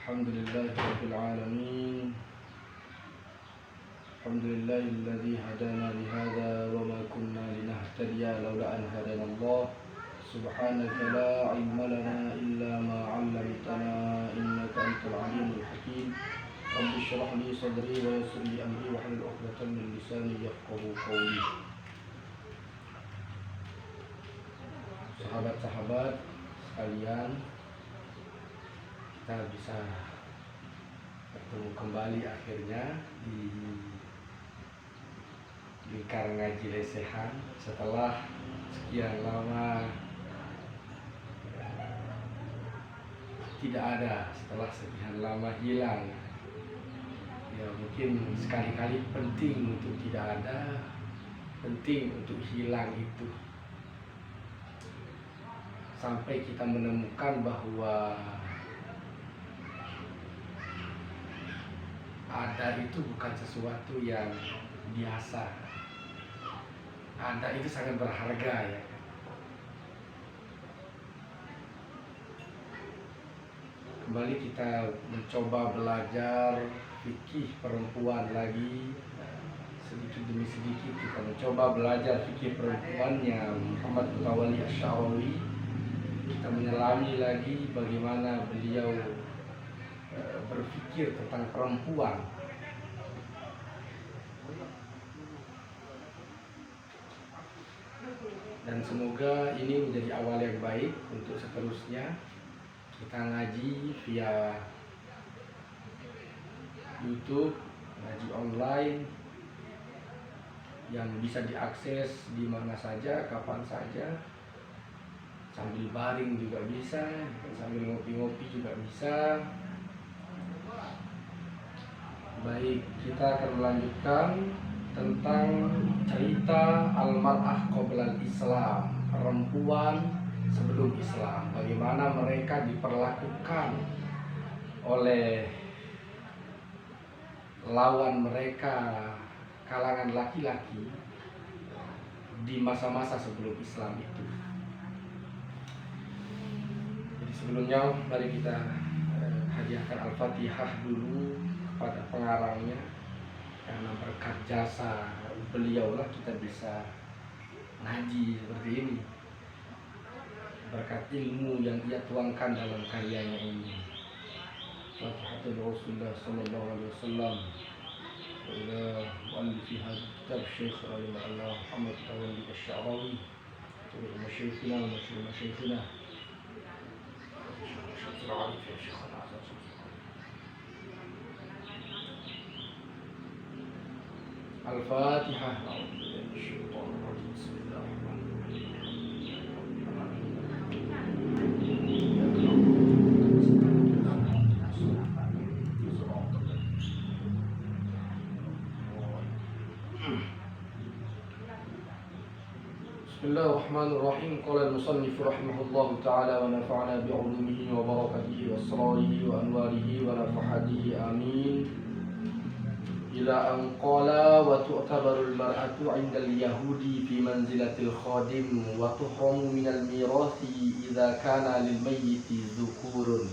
Alhamdulillahi Rabbil Alamin. Alhamdulillahilladzi hadana lihada wa ma kunna linahtadiya laula an hadana Allah. Subhanaka la ilma lana illa ma 'allamtana innaka antal alimul hakim. Rabbi shrah li sadri wa yassir li amri wahlul 'uqdatam min lisani yafqahu qawli. Sahabat-sahabat sekalian, kita bisa bertemu kembali akhirnya di lingkar ngaji lesehan setelah sekian lama tidak ada, setelah sekian lama hilang. Ya mungkin sekali-kali penting untuk tidak ada, penting untuk hilang itu, sampai kita menemukan bahwa ada itu bukan sesuatu yang biasa. Ada itu sangat berharga, ya. Kembali kita mencoba belajar fikih perempuan lagi. Sedikit demi sedikit kita mencoba belajar fikih perempuannya Muhammad Mutawalli Asy-Sya'rawi. Kita menyelami lagi bagaimana beliau berpikir tentang perempuan. Dan semoga ini menjadi awal yang baik untuk seterusnya kita ngaji via YouTube, ngaji online yang bisa diakses di mana saja, kapan saja, sambil baring juga bisa, sambil ngopi-ngopi juga bisa. Baik, kita akan melanjutkan tentang cerita al-mar'ah qoblal Islam, perempuan sebelum Islam. Bagaimana mereka diperlakukan oleh lawan mereka, kalangan laki-laki, di masa-masa sebelum Islam itu. Jadi sebelumnya mari kita hadiahkan Al-Fatihah dulu pada pengarangnya, karena berkat jasa beliau lah kita bisa ngaji seperti ini, berkat ilmu yang ia tuangkan dalam karyanya ini. Fatihatul Rasulullah sallallahu alaihi wasallam ila mu'allifi hadha kitab Syekh Rahimahullah Muhammad Mutawalli Asy-Sya'rawi wa masyayikhina wa masyayikhina Al-Fatihah. Bismillahirrahmanirrahim. Qala al-musannif rahimahullahu ta'ala wa nafa'ana bi'ulumihi wa barakatihi wa asrarihi wa anwarihi wa nafahatihi amin. Ila an qala wa tu'tabaru al-mar'atu 'inda al-yahudi fi manzilatil khadim wa tuhramu min al-mirathi idza kana lil mayyiti dzukurun.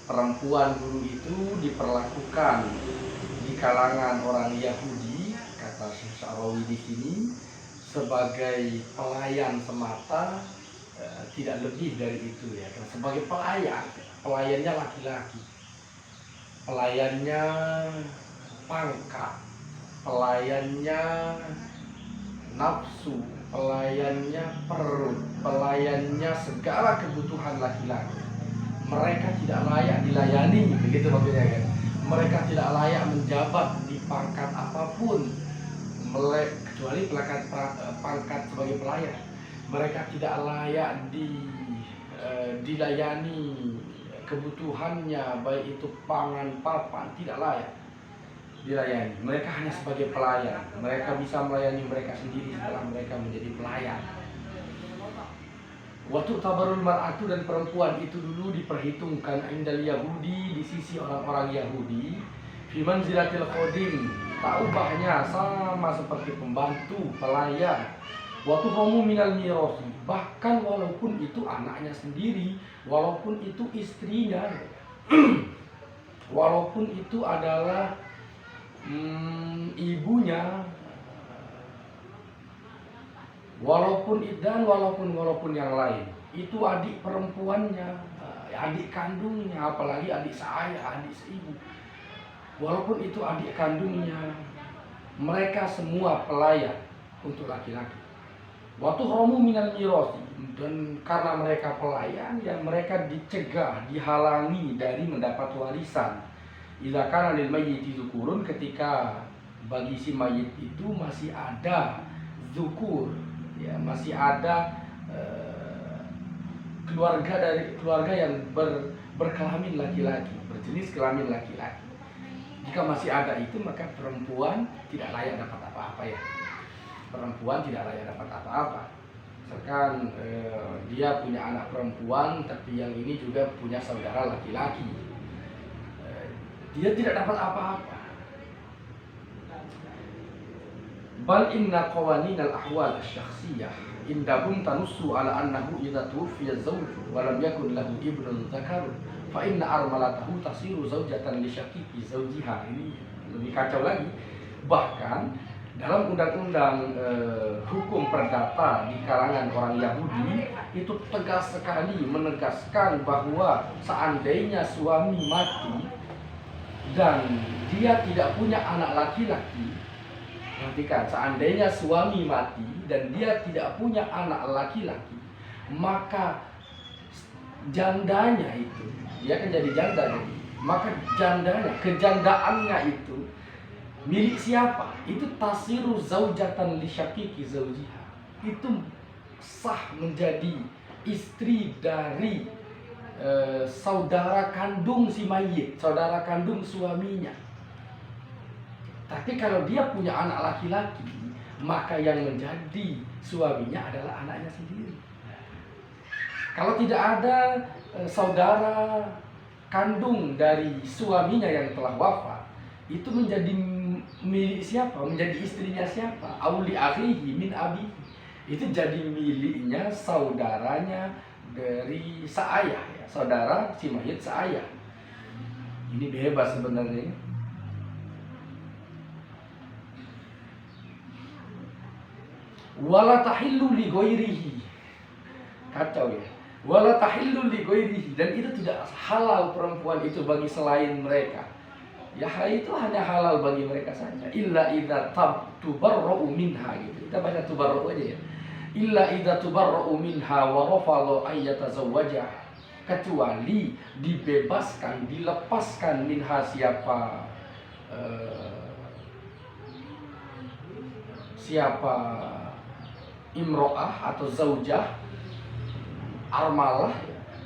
Perempuan dulu itu diperlakukan di kalangan orang Yahudi, kata Syekh Sya'rawi di sini, sebagai pelayan semata, tidak lebih dari itu, ya. Sebagai pelayan, pelayannya laki-laki, pelayannya pangkat, pelayannya nafsu, pelayannya perut, pelayannya segala kebutuhan laki-laki. Mereka tidak layak dilayani, begitu maksudnya, kan? Mereka tidak layak menjabat di pangkat apapun, kecuali pangkat sebagai pelayan. Mereka tidak layak dilayani kebutuhannya, baik itu pangan, papan, tidak layak dilayani. Mereka hanya sebagai pelayan. Mereka bisa melayani mereka sendiri setelah mereka menjadi pelayan. Waktu tabarul mar'atu, dan perempuan itu dulu diperhitungkan indal Yahudi, di sisi orang-orang Yahudi, fi manzilatil qadim, tak ubahnya sama seperti pembantu, pelayan, Wa tuhramu minal mirasi, bahkan walaupun itu anaknya sendiri, walaupun itu istrinya, walaupun itu adalah ibunya, walaupun yang lain, itu adik perempuannya, adik kandungnya, apalagi adik saya, adik seibu, walaupun itu adik kandungnya, mereka semua pelayan untuk laki-laki. Waktu romu minal mirasi, dan karena mereka pelayan, ya mereka dicegah, dihalangi dari mendapat warisan. Idza kana lil mayyiti dzukurun, ketika bagi si mayit itu masih ada zukur, ya masih ada keluarga yang berkelamin laki-laki, berjenis kelamin laki-laki. Jika masih ada itu, maka perempuan tidak layak dapat apa-apa ya. Perempuan tidak layak dapat apa-apa. Misalkan dia punya anak perempuan, tapi yang ini juga punya saudara laki-laki, dia tidak dapat apa-apa. Bal inna qawanin al-ahwal asy-syakhsiyah indahum tanussu ala annahu idza tuwfiya zawju wa lam yakun lahu ibnun dzakarun fa inna armalatahu tasiru zaujatan li syaqiqi zawjiha. Ini lebih kacau lagi. Bahkan dalam undang-undang hukum perdata di kalangan orang Yahudi itu tegas sekali menegaskan bahwa seandainya suami mati dan dia tidak punya anak laki-laki, perhatikan, seandainya suami mati dan dia tidak punya anak laki-laki, maka jandanya itu, dia kan jadi janda, maka jandanya, kejandaannya itu milik siapa? Itu tasiru zaujatan li syaqiqi zaujiha. Itu sah menjadi istri dari saudara kandung si mayit, saudara kandung suaminya. Tapi kalau dia punya anak laki-laki, maka yang menjadi suaminya adalah anaknya sendiri. Kalau tidak ada saudara kandung dari suaminya yang telah wafat, itu menjadi milik siapa? Menjadi istrinya siapa? Auli akhihi min abi. Itu jadi miliknya saudaranya dari seayah, ya. Saudara si mayit seayah. Ini bebas sebenarnya. Wala tahillu li ghairihi. Kacau ya. Wala tahillu li ghairihi, dan itu tidak halal perempuan itu bagi selain mereka. Ya itu hanya halal bagi mereka saja. Illa idza tubarra'u minha, gitu. Kita baca tubarra'u aja ya. Illa idza tubarra'u minha wa rafadha ayyatazawwajaha. Kecuali dibebaskan, dilepaskan minha siapa imro'ah atau zaujah, armalah,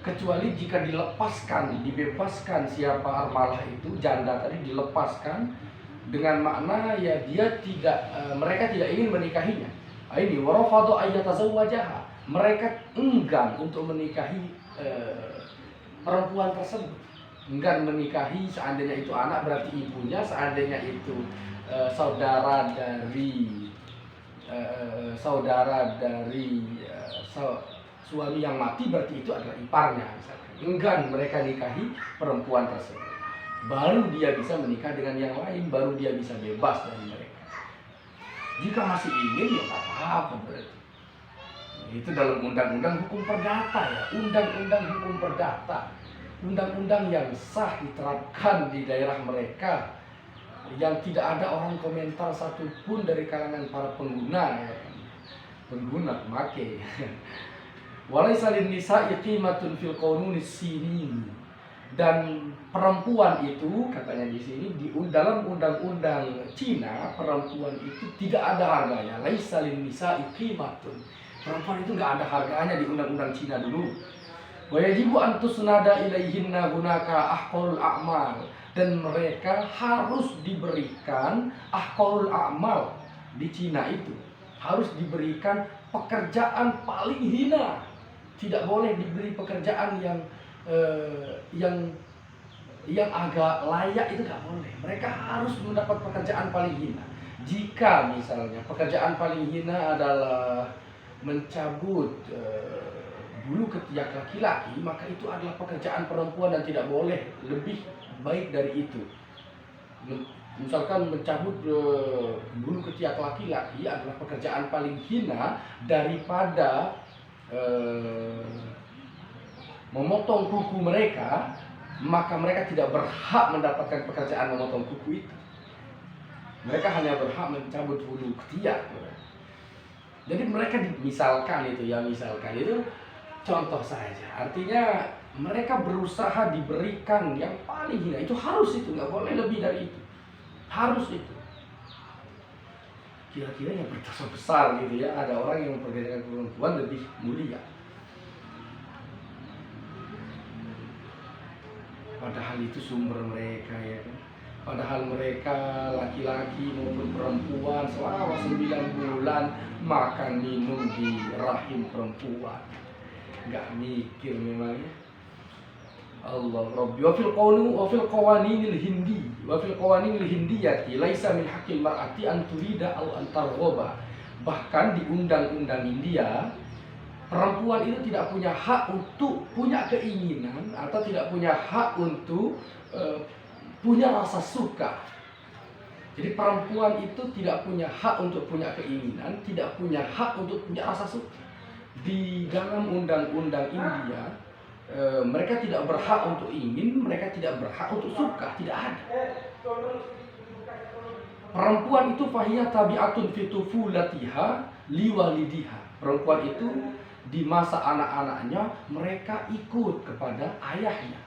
kecuali jika dilepaskan, dibebaskan siapa armalah itu, janda tadi dilepaskan dengan makna ya dia tidak, mereka tidak ingin menikahinya. Ini warafadu ayyatazawwajaha, mereka enggan untuk menikahi perempuan tersebut, enggan menikahi. Seandainya itu anak berarti ibunya, seandainya itu saudara dari suami yang mati berarti itu adalah iparnya, misalkan. Enggan mereka nikahi perempuan tersebut. Baru dia bisa menikah dengan yang lain, baru dia bisa bebas dari mereka. Jika masih ingin ya tak apa-apa berarti. Itu dalam undang-undang hukum perdata ya, undang-undang hukum perdata, undang-undang yang sah diterapkan di daerah mereka, yang tidak ada orang komentar satupun dari kalangan para pengguna ya. Pengguna, pemakai. Walaysa lin-nisa'i qimatun fil qanunis sinin. Dan perempuan itu, katanya di sini, dalam undang-undang Cina, perempuan itu tidak ada harganya. Laisa lin-nisa'i qimatun. Perempuan itu nggak ada harganya di undang-undang Cina dulu. Wa yajibu an tusnada ilaihinna hunaka ahqarul a'mal. Dan mereka harus diberikan ahqarul a'mal di Cina itu. Harus diberikan pekerjaan paling hina. Tidak boleh diberi pekerjaan yang agak layak, itu nggak boleh. Mereka harus mendapat pekerjaan paling hina. Jika misalnya pekerjaan paling hina adalah mencabut bulu ketiak laki-laki, maka itu adalah pekerjaan perempuan dan tidak boleh lebih baik dari itu. Misalkan mencabut bulu ketiak laki-laki adalah pekerjaan paling hina daripada memotong kuku mereka, maka mereka tidak berhak mendapatkan pekerjaan memotong kuku itu. Mereka hanya berhak mencabut bulu ketiak. Jadi mereka misalkan itu contoh saja. Artinya mereka berusaha diberikan yang paling hina. Itu harus, itu nggak boleh lebih dari itu. Harus itu. Kira-kira yang berdosa besar gitu ya. Ada orang yang memperdayakan perempuan lebih mulia. Padahal itu sumber mereka ya kan. Padahal mereka laki-laki maupun perempuan selama 9 bulan makan minum di rahim perempuan. Nggak mikir memangnya. Allah Rabbi. Wa fil qawaninil hindiyati laisa min haqqil mar'ati an turida aw an targhoba. Bahkan di undang-undang India, perempuan itu tidak punya hak untuk punya keinginan atau tidak punya hak untuk punya rasa suka. Jadi perempuan itu tidak punya hak untuk punya keinginan, tidak punya hak untuk punya rasa suka. Di dalam undang-undang India, mereka tidak berhak untuk ingin, mereka tidak berhak untuk suka, tidak ada. Perempuan itu fahiyah tabi'atun fi tufulatiha liwalidiha. Perempuan itu di masa anak-anaknya mereka ikut kepada ayahnya.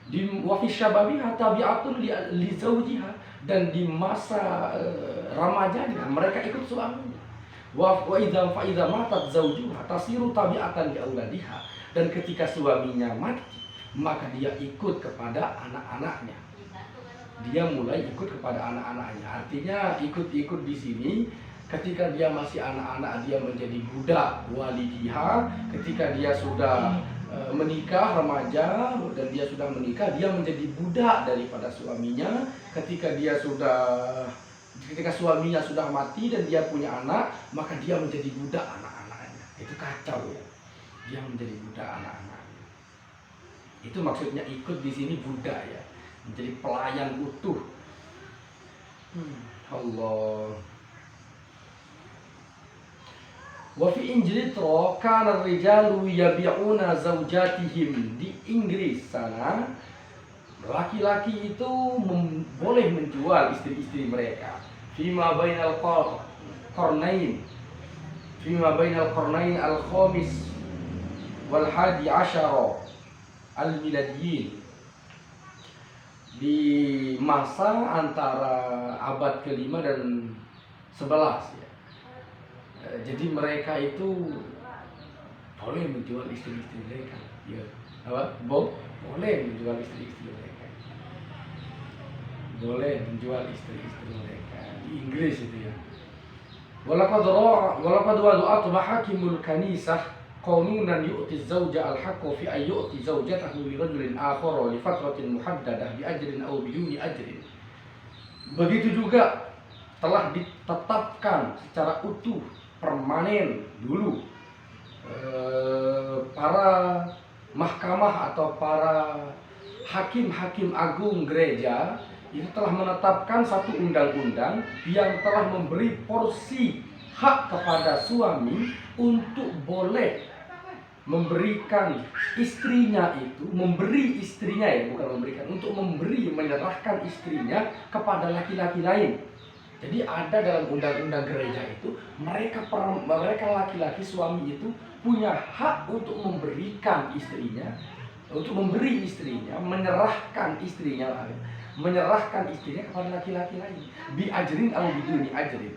Di wafi syababiha tabi'atun li zawjiha, dan di masa ramajanya mereka ikut suaminya. Wa idza matat zawjuha tasiru tabi'atan li auladiha, dan ketika suaminya mati maka dia ikut kepada anak-anaknya. Dia mulai ikut kepada anak-anaknya. Artinya ikut-ikut di sini ketika dia masih anak-anak dia menjadi budak walidiha, ketika dia sudah menikah remaja dan dia sudah menikah dia menjadi budak daripada suaminya. Ketika suaminya sudah mati dan dia punya anak, maka dia menjadi budak anak-anaknya. Itu kacau ya. Dia menjadi budak anak-anaknya. Itu maksudnya ikut di sini budak ya. Menjadi pelayan utuh. Allah. Wa fi Injilitra kana ar-rijalu yabi'una zawjatihim. Di Inggris sana laki-laki itu boleh menjual istri-istri mereka. Fima bainal qarnain. Fima bainal qarnain al-khamis wal hadi asyara al-miladiyin. Di masa antara abad ke-5 dan 11 ya. Jadi mereka itu boleh menjual istri-istri mereka. Ya, apa? Boleh menjual istri-istri mereka. Boleh menjual istri-istri mereka di Inggris itu ya. Walaqad wada'at mahakimul kanisah qanunan yu'ti az-zawja al-haqqu fi ay yu'ti zawjatahu li rajulin akhar li fatratin muhaddadah bi ajrin aw biduni ajrin. Begitu juga telah ditetapkan secara utuh permanen dulu para mahkamah atau para hakim-hakim agung gereja itu telah menetapkan satu undang-undang yang telah memberi porsi hak kepada suami untuk boleh memberikan istrinya itu, memberi istrinya ya, bukan memberikan, untuk menyerahkan istrinya kepada laki-laki lain. Jadi ada dalam undang-undang gereja itu mereka laki-laki suami itu punya hak untuk memberikan istrinya, untuk memberi istrinya, menyerahkan istrinya kepada laki-laki lain. Bi ajrin atau biduni ajrin.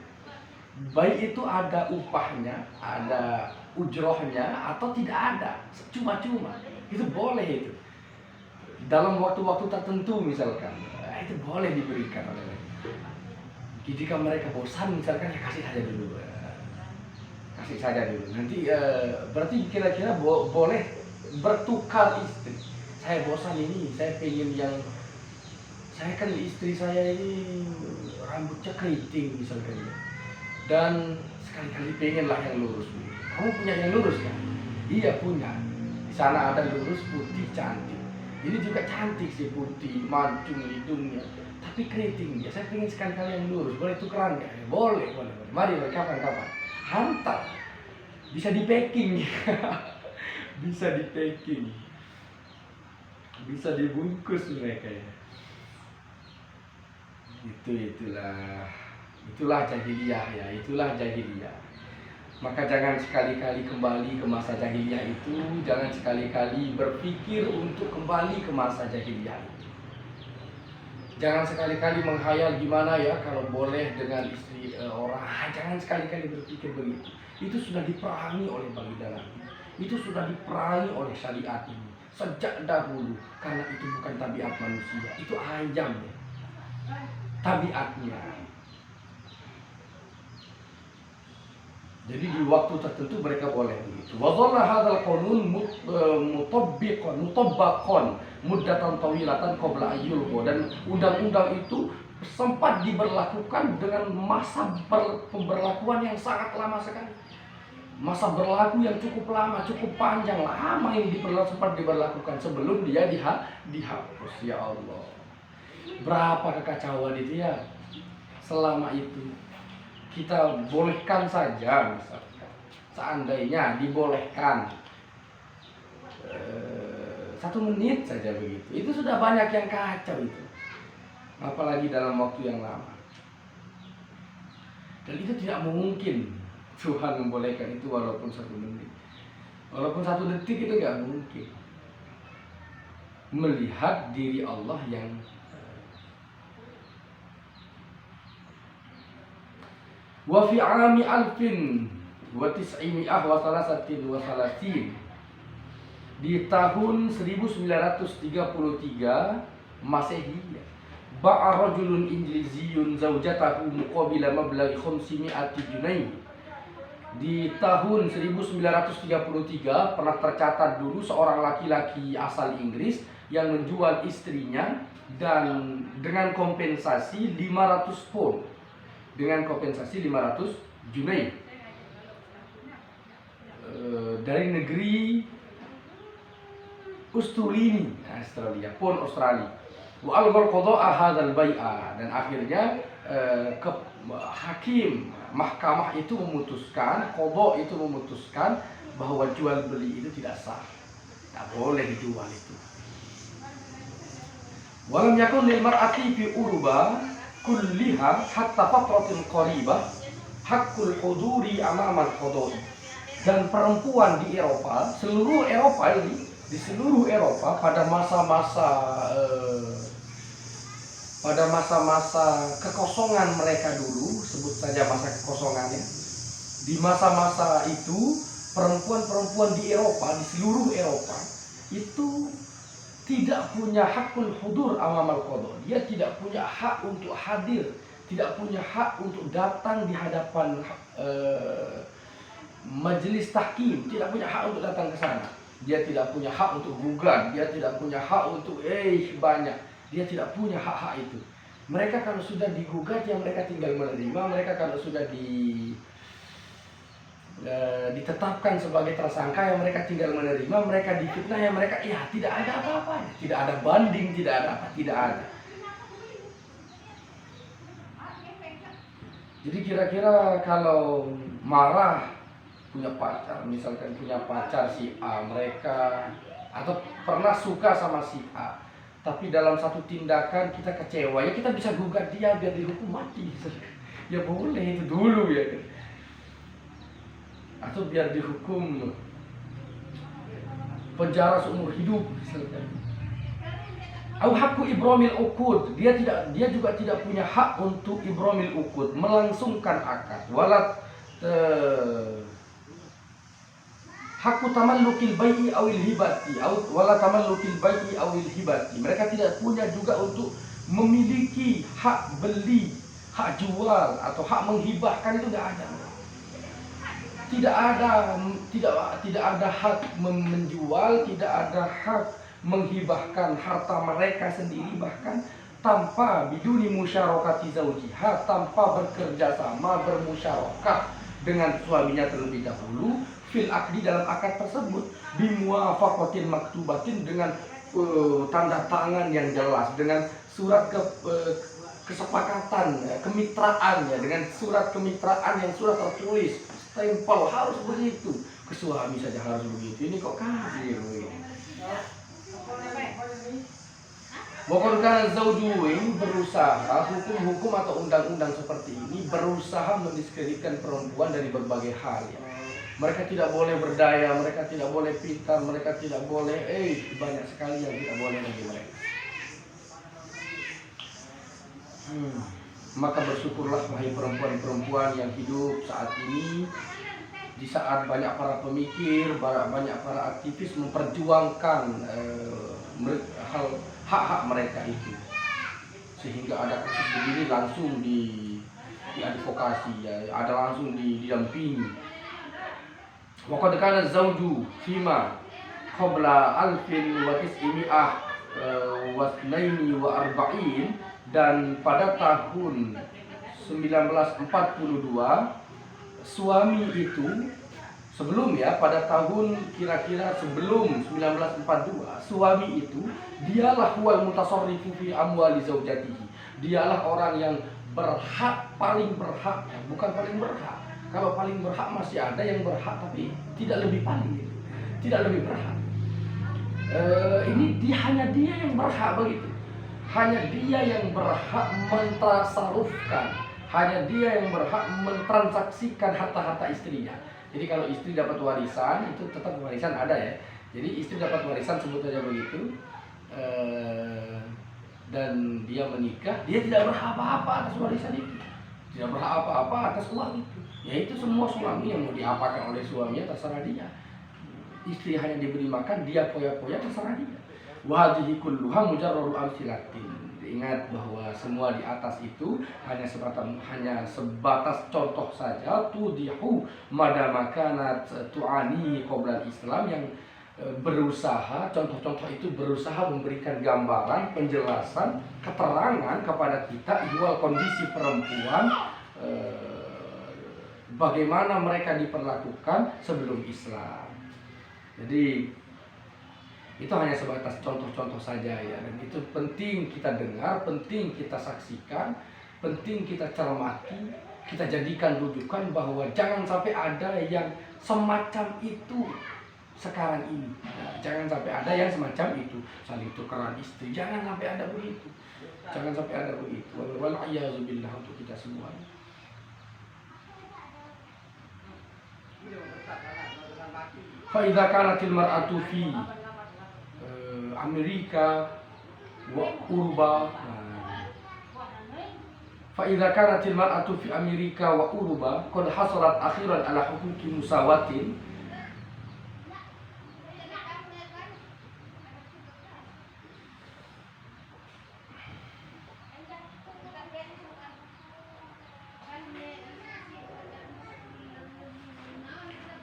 Baik itu ada upahnya, ada ujrohnya atau tidak ada, cuma-cuma. Itu boleh itu. Dalam waktu-waktu tertentu misalkan, itu boleh diberikan oleh. Jika mereka bosan misalkan ya kasih saja dulu, nanti berarti kira-kira boleh bertukar istri. Saya bosan ini, saya pengen yang, saya kan istri saya ini rambutnya keriting misalkan ya, dan sekali-kali pengen lah yang lurus. Kamu punya yang lurus kan? Iya punya. Di sana ada lurus, putih, cantik. Ini juga cantik sih, putih, mancung hidungnya, tapi keriting dia. Saya pengen sekali-kali yang lurus. Boleh tukeran nggak? Boleh. Mari, kapan? Hantar. Bisa di packing. Bisa di packing. Bisa dibungkus mereka ya. Itulah jahiliyah ya, itulah jahiliyah. Maka jangan sekali-kali kembali ke masa jahiliyah itu, jangan sekali-kali berpikir untuk kembali ke masa jahiliyah itu. Jangan sekali-kali menghayal gimana ya kalau boleh dengan istri orang. Jangan sekali-kali berpikir begitu. Itu sudah diperangi oleh baginda Nabi. Itu sudah diperangi oleh syariat ini sejak dahulu, karena itu bukan tabiat manusia, itu ayam ya. Tabiatnya. Jadi di waktu tertentu mereka boleh begitu. Wa dhalla hadzal qanun mutabbaqan muddatan tawilatan qabla ayyulqa, dan undang-undang itu sempat diberlakukan dengan masa pemberlakuan yang sangat lama sekali. Masa berlaku yang cukup lama, cukup panjang, lama yang sempat diberlakukan sebelum dia dihapus. Ya Allah. Berapa kekacauan itu ya. Selama itu kita bolehkan saja, misalkan seandainya dibolehkan 1 menit saja begitu, itu sudah banyak yang kacau itu, apalagi dalam waktu yang lama. Dan itu tidak mungkin Tuhan membolehkan itu walaupun 1 menit, walaupun 1 detik, itu nggak mungkin. Melihat diri Allah yang wa fi 'ami 1933, di tahun 1933 Masehi, ba'a rajulun injiliziyun zaujatahu muqabila mablaghi 500 junaih. Di tahun 1933 pernah tercatat dulu seorang laki-laki asal Inggris yang menjual istrinya dan dengan kompensasi 500 pound. Dengan kompensasi 500 junaih dari negeri Australia, pound Australia. Wa al-bar qada'a hadzal bai'a, dan akhirnya hakim mahkamah itu memutuskan, qada itu memutuskan bahwa jual beli itu tidak sah, tidak boleh dijual itu. Walam yakun lil mar'ati fi Uruba kulliha hatta fatratin qaribah hakul huduri amamal qada'i. Dan perempuan di Eropa, seluruh Eropa ini, di seluruh Eropa pada masa-masa kekosongan mereka dulu, sebut saja masa kekosongannya. Di masa-masa itu perempuan-perempuan di Eropa, di seluruh Eropa itu tidak punya hakul hudur amamal qada. Dia tidak punya hak untuk hadir, tidak punya hak untuk datang di hadapan majelis tahkim, tidak punya hak untuk datang ke sana. Dia tidak punya hak untuk gugat, dia tidak punya hak untuk banyak. Dia tidak punya hak-hak itu. Mereka kalau sudah digugat, ya mereka tinggal menerima. Mereka kalau sudah ditetapkan sebagai tersangka, yang mereka tinggal menerima. Mereka difitnah, yang mereka tidak ada apa-apa, tidak ada banding, tidak ada apa, tidak ada. Jadi kira-kira kalau marah, punya pacar, misalkan punya pacar si A, mereka atau pernah suka sama si A, tapi dalam satu tindakan kita kecewa, ya kita bisa gugat dia biar dihukum mati. Ya boleh itu dulu ya kan. Atau biar dihukum penjara seumur hidup misalkan. Au hakku ibramil uqud, dia juga tidak punya hak untuk ibramil uqud, melangsungkan akad. Walat hakku tamallukil bai'i awil hibati, wala tamallukil bai'i awil hibati. Mereka tidak punya juga untuk memiliki hak beli, hak jual atau hak menghibahkan, itu tidak ada. Tidak ada hak menjual, tidak ada hak menghibahkan harta mereka sendiri, bahkan tanpa biduni musyarakati zaujiha, tanpa bekerja sama, bermusyarakah dengan suaminya terlebih dahulu. fil akdi dalam akad tersebut bimuwafaqatin maktubatin dengan tanda tangan yang jelas, dengan surat kesepakatan, kemitraan ya, dengan surat kemitraan yang sudah tertulis, stempel harus begitu. Ke suami saja harus begitu. Ini kok kafir begini. Pokoknya zaujuin berusaha, hukum-hukum atau undang-undang seperti ini berusaha mendiskreditkan perempuan dari berbagai hal ya. Mereka tidak boleh berdaya, mereka tidak boleh pintar, mereka tidak boleh banyak sekali yang tidak boleh bagi mereka. Maka bersyukurlah wahai perempuan-perempuan yang hidup saat ini, di saat banyak para pemikir, banyak para aktivis memperjuangkan hak-hak mereka itu, sehingga ada kasus begini langsung diadvokasi ya, ada langsung didampingi. Waqad kana zauju fima qabla 1942 dan pada tahun 1942 suami itu pada tahun kira-kira sebelum 1942 suami itu dialah huwal mutasarrifu fi amwali zaujatihi. Dialah orang yang paling berhak, bukan paling berhak. Kalau paling berhak masih ada yang berhak tapi tidak lebih paling gitu. Tidak lebih berhak. Hanya dia yang berhak begitu. Hanya dia yang berhak mentasarufkan. Hanya dia yang berhak mentransaksikan harta-harta istrinya. Jadi kalau istri dapat warisan, itu tetap warisan ada ya. Jadi istri dapat warisan, sebut saja begitu, dan dia menikah, dia tidak berhak apa-apa atas warisan itu. Tidak berhak apa-apa atas uang itu. Yaitu semua suami yang mau diapakan oleh suaminya terserah dia. Istri hanya diberi makan, dia poya-poya terserah dia. Wa hadhihi kulluha mujarradu amsilatin. Ingat bahwa semua di atas itu hanya sebatas contoh saja, tudihu madamakanat tu'ani qoblal Islam, yang berusaha, contoh-contoh itu berusaha memberikan gambaran, penjelasan, keterangan kepada kita ihwal kondisi perempuan, bagaimana mereka diperlakukan sebelum Islam. Jadi itu hanya sebatas contoh-contoh saja ya, dan itu penting kita dengar, penting kita saksikan, penting kita cermati, kita jadikan rujukan bahwa jangan sampai ada yang semacam itu sekarang ini. Nah, jangan sampai ada yang semacam itu, saling tukaran istri, jangan sampai ada begitu. Jangan sampai ada begitu. Wal'iyadzubillah untuk kita semua. Fa idza kanatil mar'atu fi Amerika wa Uruba. Fa idza kanatil mar'atu fi Amerika wa Uruba qad hasalat akhiran ala huquqi musawatin.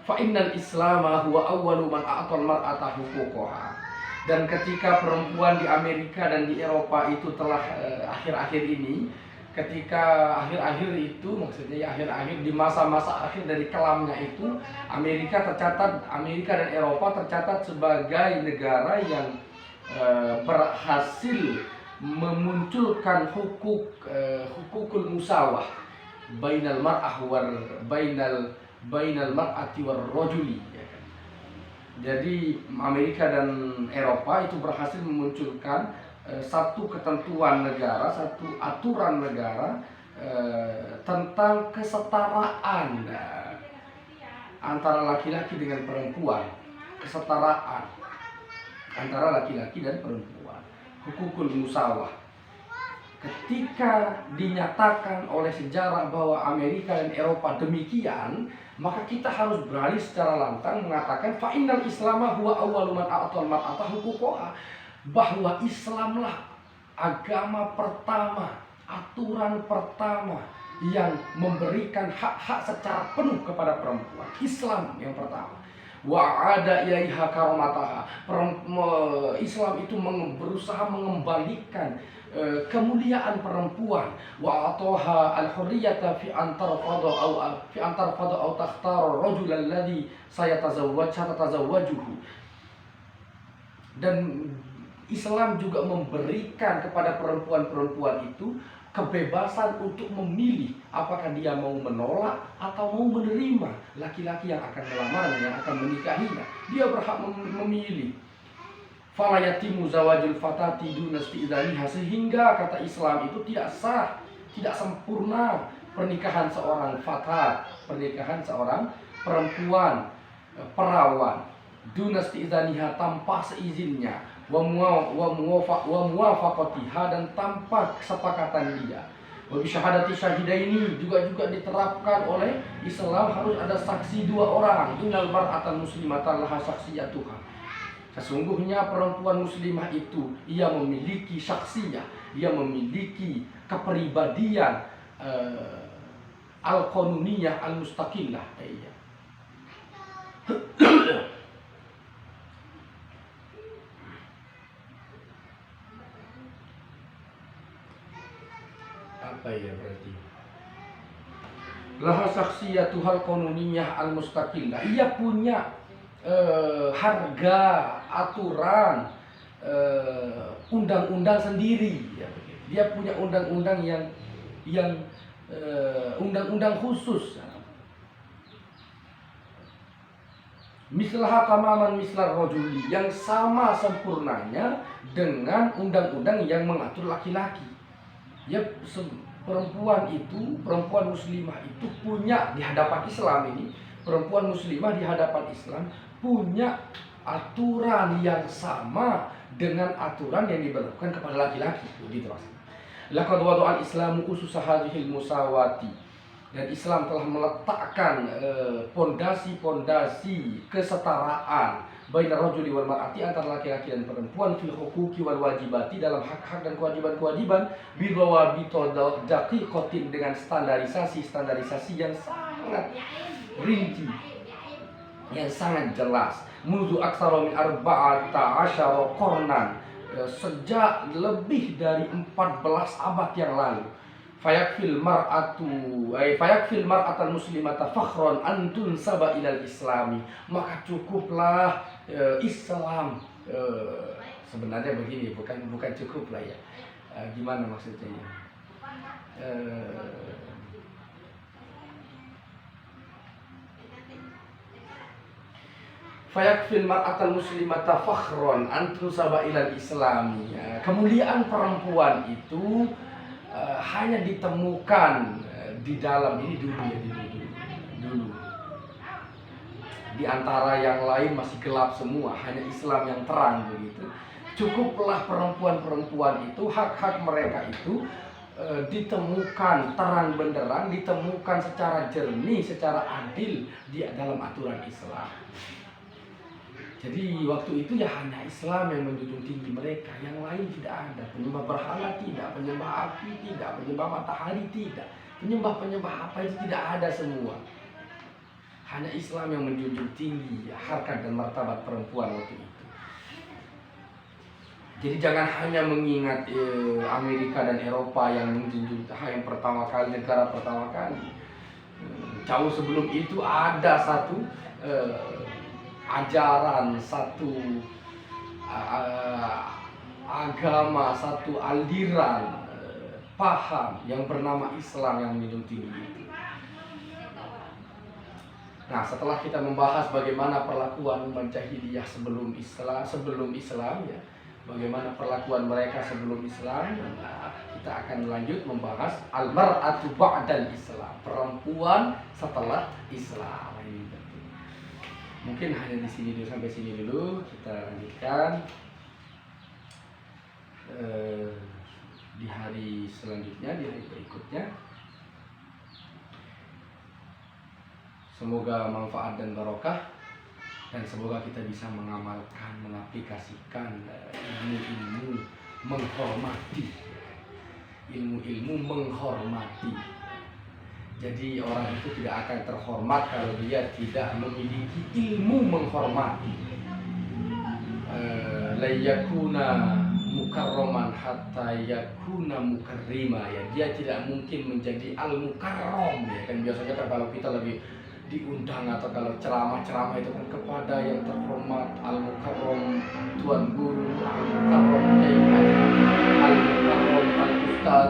Fa innal islama huwa awwalu man a'tal mar'ata huquqaha. Dan ketika perempuan di Amerika dan di Eropa itu telah akhir-akhir ini, ketika akhir-akhir itu maksudnya akhir-akhir di masa-masa akhir dari kelamnya itu, Amerika dan Eropa tercatat sebagai negara yang berhasil memunculkan hukukul musawah bainal mar'ah bainal mar'ati war rajuli. Jadi Amerika dan Eropa itu berhasil memunculkan satu ketentuan negara, satu aturan negara tentang kesetaraan antara laki-laki dengan perempuan, kesetaraan antara laki-laki dan perempuan, hukukul musawah. Ketika dinyatakan oleh sejarah bahwa Amerika dan Eropa demikian, maka kita harus beralih secara lantang mengatakan fa innal islama huwa awwalu man a'tal mar'ata huquqaha, bahwa Islamlah agama pertama, aturan pertama yang memberikan hak-hak secara penuh kepada perempuan. Islam yang pertama. Wa ada ilaiha karamataha, Islam itu berusaha mengembalikan kemuliaan perempuan, wa ataha al-hurriyata fi antar fadu au takhtar rajul alladhi satazawwajuhu. Dan Islam juga memberikan kepada perempuan-perempuan itu kebebasan untuk memilih apakah dia mau menolak atau mau menerima laki-laki yang akan melamarnya, yang akan menikahinya. Dia berhak memilih. Fala yatimu zawajul fatati duna isti'dzaniha, sehingga kata Islam itu tidak sah, tidak sempurna pernikahan seorang fatat, pernikahan seorang perempuan perawan duna isti'dzaniha, tanpa seizinnya, wa muwafaqatiha, dan tanpa kesepakatan dia. Wa bi syahadati syahidaini, juga diterapkan oleh Islam harus ada saksi 2 orang. Innal mar'atal muslimatan laha saksiyatuha. Sesungguhnya perempuan muslimah itu ia memiliki saksinya, ia memiliki kepribadian al-qanuniyah al-mustaqillah. Apa ya berarti? Laha saksiyatuhal qanuniyah al-mustaqillah. Ia punya harga, aturan, undang-undang sendiri. Ya, dia punya undang-undang yang undang-undang khusus. Mislaha tamaman mislar rajuli, yang sama sempurnanya dengan undang-undang yang mengatur laki-laki. Ya, perempuan muslimah itu punya di hadapan Islam ini, perempuan muslimah di hadapan Islam punya aturan yang sama dengan aturan yang diberlakukan kepada laki-laki. Begitu maksudnya. Laqad wada'al Islamu ususa hadhil musawati. Dan Islam telah meletakkan pondasi-pondasi kesetaraan bainar rajuli wal mar'ati, antara laki-laki dan perempuan, fil huquqi wal wajibati, dalam hak-hak dan kewajiban-kewajiban, bi dhawabito daqiqatin, dengan standarisasi yang sangat rinci, yang sangat jelas. Mundu aksara min arba'ata asyara qarnan, sejak lebih dari 14 abad yang lalu. Fayakfil mar'atal muslimata fakhron antun saba ilal islami, maka cukuplah Islam, sebenarnya begini, bukan cukup lah ya, gimana maksudnya ya, fayakfil mar'atal muslimata fakhron antun saba ilal islami. Kemuliaan perempuan itu hanya ditemukan di dalam ini dulu. Di antara yang lain masih gelap semua, hanya Islam yang terang begitu. Cukuplah perempuan-perempuan itu, hak-hak mereka itu ditemukan terang benderang, ditemukan secara jernih, secara adil di dalam aturan Islam. Jadi waktu itu ya hanya Islam yang menjunjung tinggi mereka, yang lain tidak ada. Penyembah berhala tidak, penyembah api tidak, penyembah matahari tidak, penyembah apa itu tidak ada semua. Hanya Islam yang menjunjung tinggi harkat dan martabat perempuan waktu itu. Jadi jangan hanya mengingat Amerika dan Eropa yang menjunjung yang pertama kali, negara pertama kali. Jauh sebelum itu ada satu ajaran, satu agama, satu aliran paham yang bernama Islam yang menjunjung tinggi itu. Nah, setelah kita membahas bagaimana perlakuan umat jahiliyah sebelum Islam ya, bagaimana perlakuan mereka sebelum Islam, nah, kita akan lanjut membahas al-mar'atu ba'dal Islam, perempuan setelah Islam. Mungkin hanya di sini dulu, sampai sini dulu. Kita lanjutkan di hari selanjutnya, di hari berikutnya. Semoga manfaat dan barokah, dan semoga kita bisa mengamalkan, mengaplikasikan ilmu-ilmu menghormati, ilmu-ilmu menghormati. Jadi orang itu tidak akan terhormat kalau dia tidak memiliki ilmu menghormati. la yakuna mukarraman hatta yakuna mukarrima, ya. Dia tidak mungkin menjadi al-mukarram, ya kan. Biasanya kan kalau kita lagi diundang atau kalau ceramah-ceramah itu kan kepada yang terhormat, al-mukarram tuan guru, al-mukarram kiai haji, al-mukarram al-ustaz,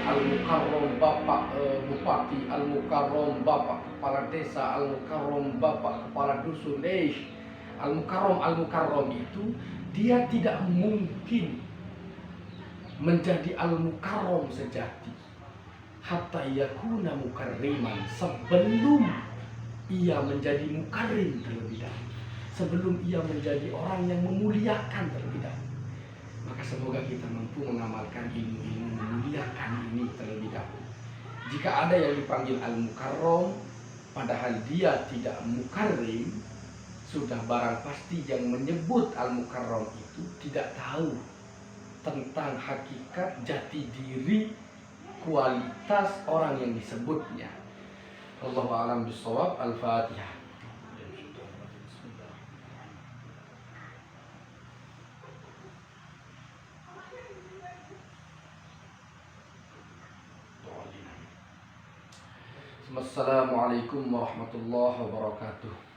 al-mukarram bapak bupati, al-mukarram bapak kepala desa, al-mukarram bapak kepala dusun. Al-mukarram itu dia tidak mungkin menjadi al-mukarram sejati hatta yakuna mukarriman, sebelum ia menjadi mukarrim terlebih dahulu, sebelum ia menjadi orang yang memuliakan terlebih dahulu. Maka semoga kita mampu mengamalkan ilmu-ilmu memuliakan ini terlebih dahulu. Jika ada yang dipanggil al-mukarram padahal dia tidak mukarrim, sudah barang pasti yang menyebut al-mukarram itu tidak tahu tentang hakikat jati diri kualitas orang yang disebutnya. Allahu a'lam bishawab. Al-Fatihah. Assalamualaikum warahmatullahi wabarakatuh.